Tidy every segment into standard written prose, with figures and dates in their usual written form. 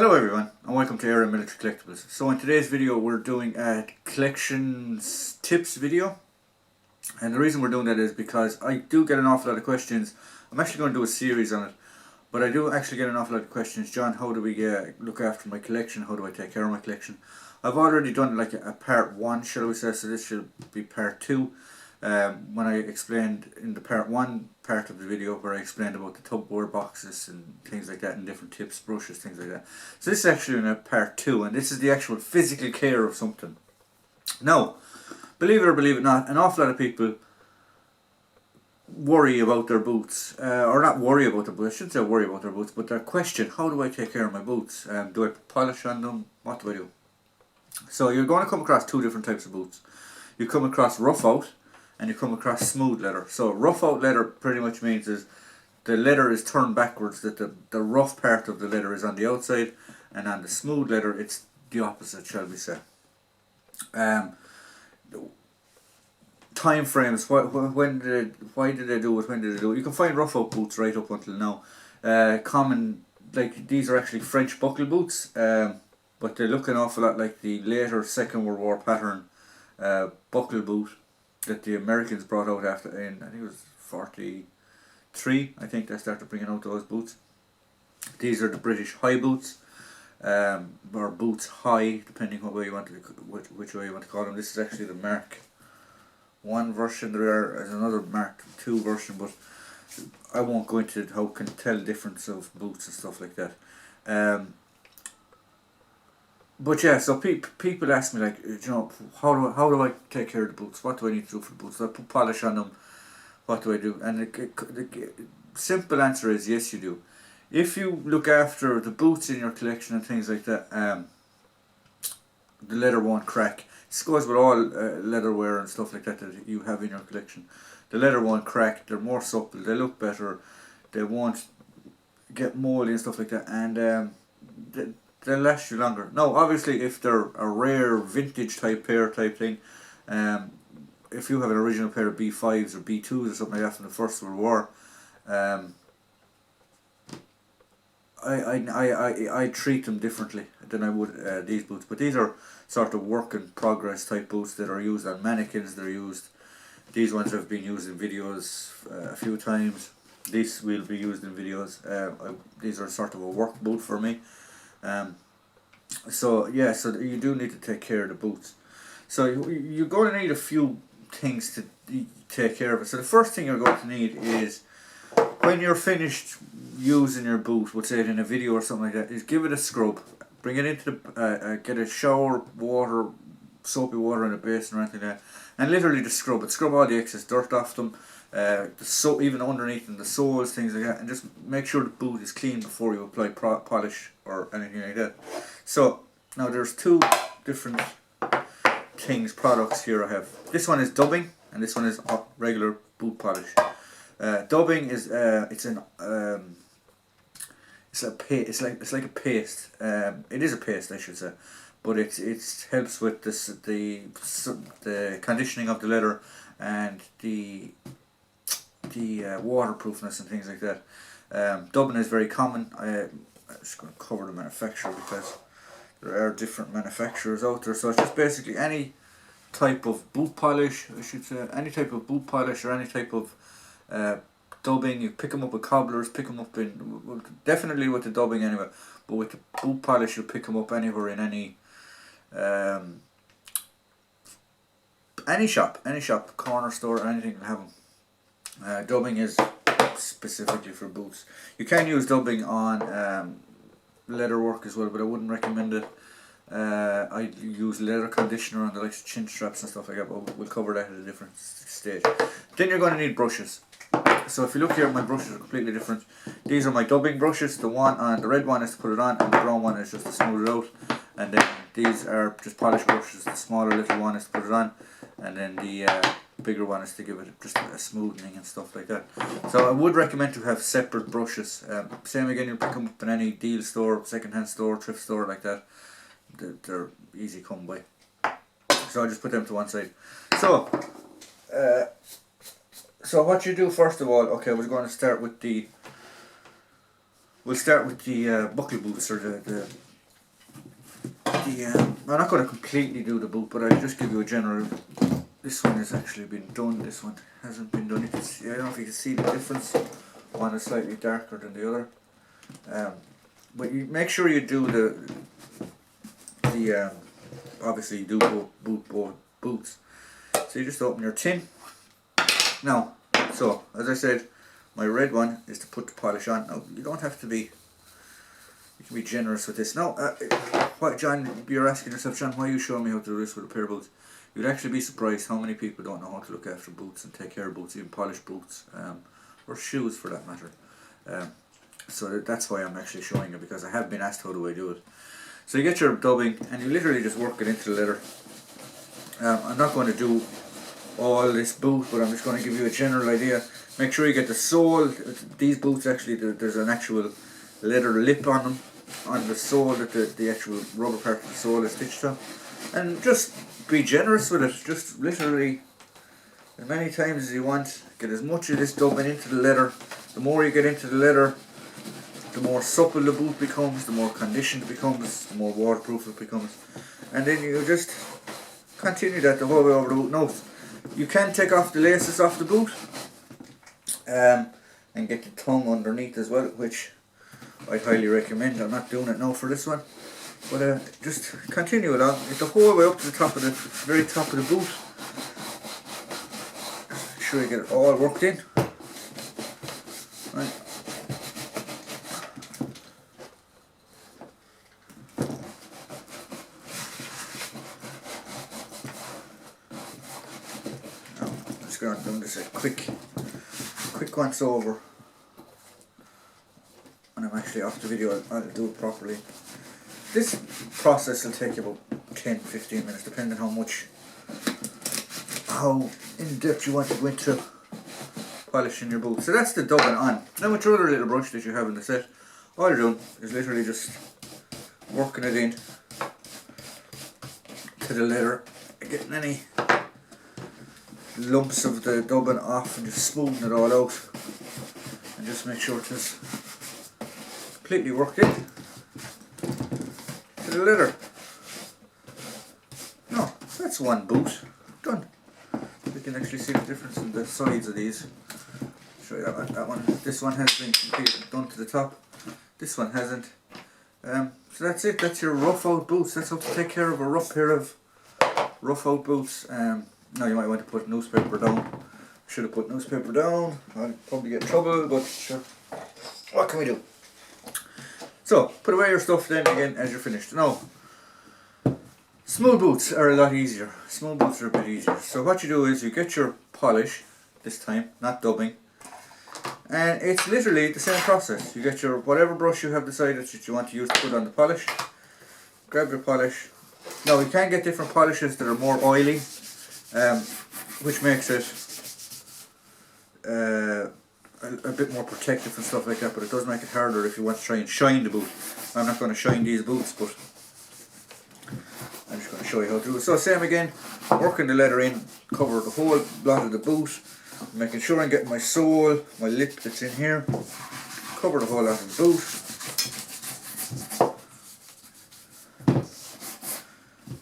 Hello everyone and welcome to Air Military Collectibles. So in today's video we're doing a collections tips video, and the reason we're doing that is because I do get an awful lot of questions. I'm actually going to do a series on it, but I do actually get an awful lot of questions. John, how do we look after my collection? How do I take care of my collection? I've already done like a part 1, shall we say, so this should be part 2. When I explained in the part 1 part of the video where I explained about the tupperware boxes and things like that, and different tips, brushes, things like that. So this is actually in a part 2, and this is the actual physical care of something. Now, believe it or believe it not, an awful lot of people worry about their boots, or not worry about their boots, I shouldn't say worry about their boots, but their question, how do I take care of my boots? Do I put polish on them? What do I do? So you're going to come across two different types of boots. You come across rough out, and you come across smooth leather. So rough out leather pretty much means is the leather is turned backwards, that the rough part of the leather is on the outside, and on the smooth leather it's the opposite, shall we say. Time frames, why did they do it, when did they do it? You can find rough out boots right up until now. Common, like these are actually French buckle boots, but they look an awful lot like the later Second World War pattern buckle boot that the Americans brought out after, in I think it was 43, I think they started bringing out those boots. These are the British high boots, or boots high, depending what way you want to, which way you want to call them. This is actually the Mark 1 version. There is another Mark 2 version, but I won't go into how can tell the difference of boots and stuff like that. But yeah, so people ask me, like, you know, how do I take care of the boots? What do I need to do for the boots? Do I put polish on them? What do I do? And the simple answer is yes, you do. If you look after the boots in your collection and things like that, the leather won't crack. This goes with all leatherware and stuff like that that you have in your collection. The leather won't crack. They're more supple. They look better. They won't get moldy and stuff like that, and they'll last you longer. Now, obviously, if they're a rare vintage type pair type thing, if you have an original pair of B5s or B2s or something like that from the First World War, I treat them differently than I would these boots. But these are sort of work in progress type boots that are used on mannequins. These ones have been used in videos a few times. These will be used in videos. These are sort of a work boot for me. So yeah, so you do need to take care of the boots. So you're going to need a few things to take care of it. So the first thing you're going to need is, when you're finished using your boot, we'll say it in a video or something like that, is give it a scrub. Bring it into the, get a shower water, soapy water in a basin or anything like that, and literally just scrub it. Scrub all the excess dirt off them, even underneath them, the soles, things like that, and just make sure the boot is clean before you apply polish or anything like that. So now there's two different products here I have. This one is dubbing, and this one is regular boot polish. Dubbing is it's like a paste. It is a paste, I should say, but it helps with the conditioning of the leather and the waterproofness and things like that. Dubbing is very common. I'm just going to cover the manufacturer because there are different manufacturers out there. So it's just basically any type of boot polish, I should say, any type of boot polish or any type of dubbing. You pick them up with cobblers, pick them up in, well, definitely with the dubbing anyway, but with the boot polish you pick them up anywhere in any shop, corner store, anything will have them. Dubbing is specifically for boots. You can use dubbing on leather work as well, but I wouldn't recommend it. I use leather conditioner on the likes of chin straps and stuff like that, but we'll cover that at a different stage. Then you're going to need brushes. So if you look here, my brushes are completely different. These are my dubbing brushes. The red one is to put it on, and the brown one is just to smooth it out. And then these are just polish brushes. The smaller little one is to put it on, and then the bigger one is to give it just a smoothing and stuff like that. So I would recommend to have separate brushes. Same again, you'll pick them up in any deal store, second-hand store, thrift store like that. They're easy come by. So I just put them to one side. So what you do first of all, okay, we're going to start with the buckle boots, or I'm not going to completely do the boot, but I'll just give you a general. This one has actually been done, this one hasn't been done. You can see, I don't know if you can see the difference. One is slightly darker than the other. But you make sure you do the obviously you do both boots. So you just open your tin. Now, so as I said, my red one is to put the polish on. Now you don't have to be, you can be generous with this. Now, what, John, you're asking yourself, John, why are you showing me how to do this with a pair of boots? You'd actually be surprised how many people don't know how to look after boots and take care of boots, even polished boots, or shoes for that matter. So that's why I'm actually showing you, because I have been asked how do I do it. So you get your dubbing and you literally just work it into the leather. I'm not going to do all this boot, but I'm just going to give you a general idea. Make sure you get the sole. These boots actually, there's an actual leather lip on them, on the sole, that the actual rubber part of the sole is stitched on. And just be generous with it. Just literally as many times as you want. Get as much of this dubbing into the leather. The more you get into the leather, the more supple the boot becomes, the more conditioned it becomes, the more waterproof it becomes. And then you just continue that the whole way over the boot. Now, you can take off the laces off the boot and get the tongue underneath as well, which I highly recommend. I'm not doing it now for this one, but just continue along the whole way up to the top of the very top of the boot. Make sure you get it all worked in. Right. Now, I'm doing this a quick once over, and I'm actually off the video. I'll do it properly. This process will take you about 10-15 minutes, depending on how in depth you want to go into polishing your boot. So that's the dubbing on. Now with your other little brush that you have in the set, all you're doing is literally just working it in to the leather, getting any lumps of the dubbing off and just smoothing it all out, and just make sure it is completely worked in to the leather. No, that's one boot done. You can actually see the difference in the sides of these. Show you that one. This one has been completely done to the top. This one hasn't. So that's it. That's your rough out boots. That's how to take care of a rough pair of rough out boots. Now you might want to put newspaper down. Should have put newspaper down. I'll probably get in trouble, but sure. What can we do? So put away your stuff then again as you're finished. Now, smooth boots are a lot easier. Smooth boots are a bit easier. So what you do is you get your polish, this time, not dubbing. And it's literally the same process. You get your whatever brush you have decided that you want to use to put on the polish. Grab your polish. Now you can get different polishes that are more oily, which makes it a bit more protective and stuff like that, but it does make it harder if you want to try and shine the boot. I'm not going to shine these boots, but I'm just going to show you how to do it. So same again, working the leather in, cover the whole lot of the boot, making sure I'm getting my sole, my lip that's in here, cover the whole lot of the boot.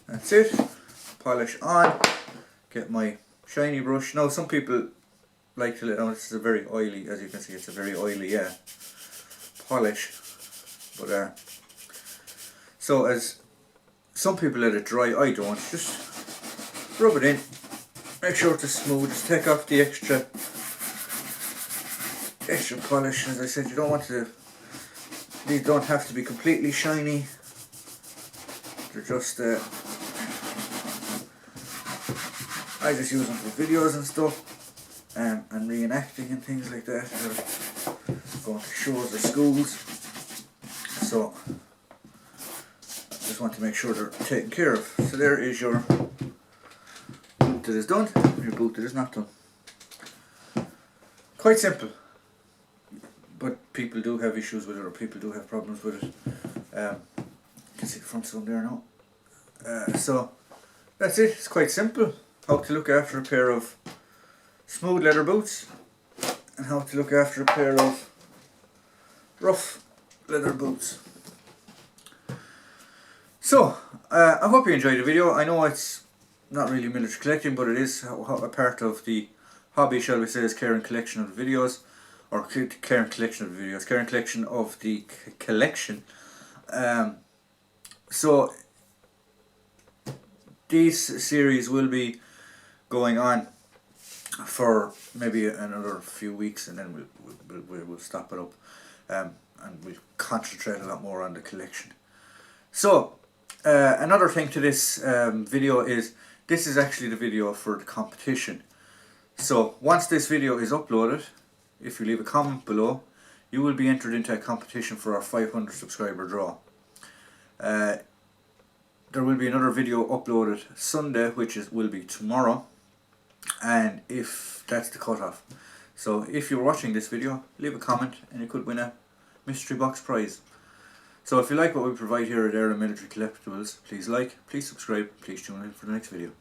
That's it. Polish on. Get my shiny brush. Now some people like to let on, this is a very oily, as you can see, it's a very oily polish. But so as some people let it dry, I don't. Just rub it in. Make sure it's smooth. Just take off the extra polish. As I said, you don't want to. These don't have to be completely shiny. They're just. I just use them for videos and stuff, and reenacting and things like that. Going to shows or schools. So I just want to make sure they're taken care of. So there is your boot that is done, and your boot that is not done. Quite simple, but people do have issues with it, or people do have problems with it. You can see the front one there now. So that's it. It's quite simple. How to look after a pair of smooth leather boots, and how to look after a pair of rough leather boots. So I hope you enjoyed the video. I know it's not really military collecting, but it is a part of the hobby, shall we say, is care and collection of the videos, or care and collection of the videos, care and collection of the collection. So these series will be going on for maybe another few weeks, and then we'll stop it up, and we'll concentrate a lot more on the collection. So another thing to this video is this is actually the video for the competition. So once this video is uploaded, if you leave a comment below, you will be entered into a competition for our 500 subscriber draw. There will be another video uploaded Sunday, which will be tomorrow, and if that's the cutoff. So if you're watching this video, leave a comment and you could win a mystery box prize. So if you like what we provide here at Air Military Collectibles, please like, please subscribe, please tune in for the next video.